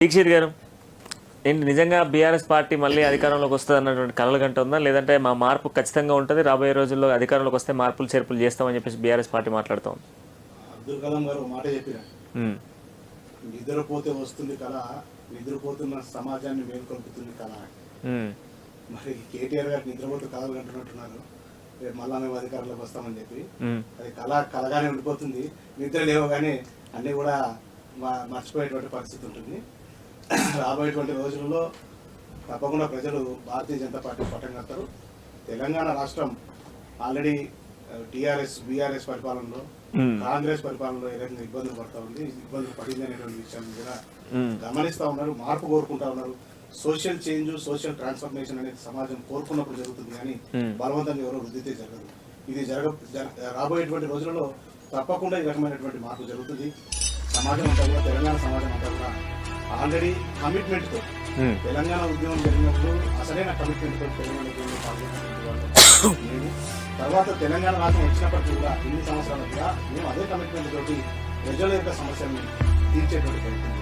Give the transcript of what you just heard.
దీక్షిత్ గారు, ఏంటి నిజంగా బీఆర్ఎస్ పార్టీ మళ్ళీ అధికారంలోకి వస్తుంది అన్నటువంటి కలలు గంట ఉందా, లేదంటే మా మార్పు ఖచ్చితంగా ఉంటుంది, రాబోయే రోజుల్లో అధికారంలోకి వస్తే మార్పులు చేర్పులు చేస్తామని చెప్పేసి బీఆర్ఎస్ పార్టీ మాట్లాడుతూ ఉంది? అబ్దుల్ కలాం గారు మాట చెప్పిన, నిద్రపోతే వస్తుంది కళ, నిద్రపోతున్న సమాజాన్ని మేల్కొల్పుతుంది కళ. మరి కేటీఆర్ గారు నిద్రపోతూ కళలు కంటున్నట్టున్నారు, రేపు మళ్ళా మేము అధికారంలోకి వస్తామని చెప్పి. అది కళగానే ఉండిపోతుంది. నిద్ర లేవగానే అన్నీ కూడా మర్చిపోయేటువంటి పరిస్థితి ఉంటుంది. రాబోయేటువంటి రోజుల్లో తప్పకుండా ప్రజలు భారతీయ జనతా పార్టీ పట్టం కడతారు. తెలంగాణ రాష్ట్రం ఆల్రెడీ టీఆర్ఎస్ బీఆర్ఎస్ పరిపాలనలో, కాంగ్రెస్ పరిపాలనలో ఏ రకంగా ఇబ్బందులు పడతా ఉంది, ఇబ్బందులు పడింది అనేటువంటి విషయాన్ని కూడా గమనిస్తూ ఉన్నారు, మార్పు కోరుకుంటా ఉన్నారు. సోషల్ చేంజ్, సోషల్ ట్రాన్స్ఫర్మేషన్ అనేది సమాజం కోరుకున్నప్పుడు జరుగుతుంది, కానీ బలవంతంగా ఎవరో వృద్ధితే జరగదు. ఇది రాబోయేటువంటి రోజులలో తప్పకుండా ఈ రకమైనటువంటి మార్పు జరుగుతుంది. సమాజం అంతా కూడా, తెలంగాణ సమాజం అంతా కూడా ఆల్రెడీ కమిట్మెంట్ తో, తెలంగాణ ఉద్యమం జరిగినప్పుడు అసలైన కమిట్మెంట్ తో తెలంగాణ ఉద్యమంలో పాల్గొన్నటువంటి వాళ్ళు తర్వాత తెలంగాణ రాష్ట్రం వచ్చినప్పటికీ కూడా ఇన్ని సంవత్సరాలు కూడా మేము అదే కమిట్మెంట్ తోటి ప్రజల యొక్క సమస్యలను తీర్చేటువంటి ప్రయత్నం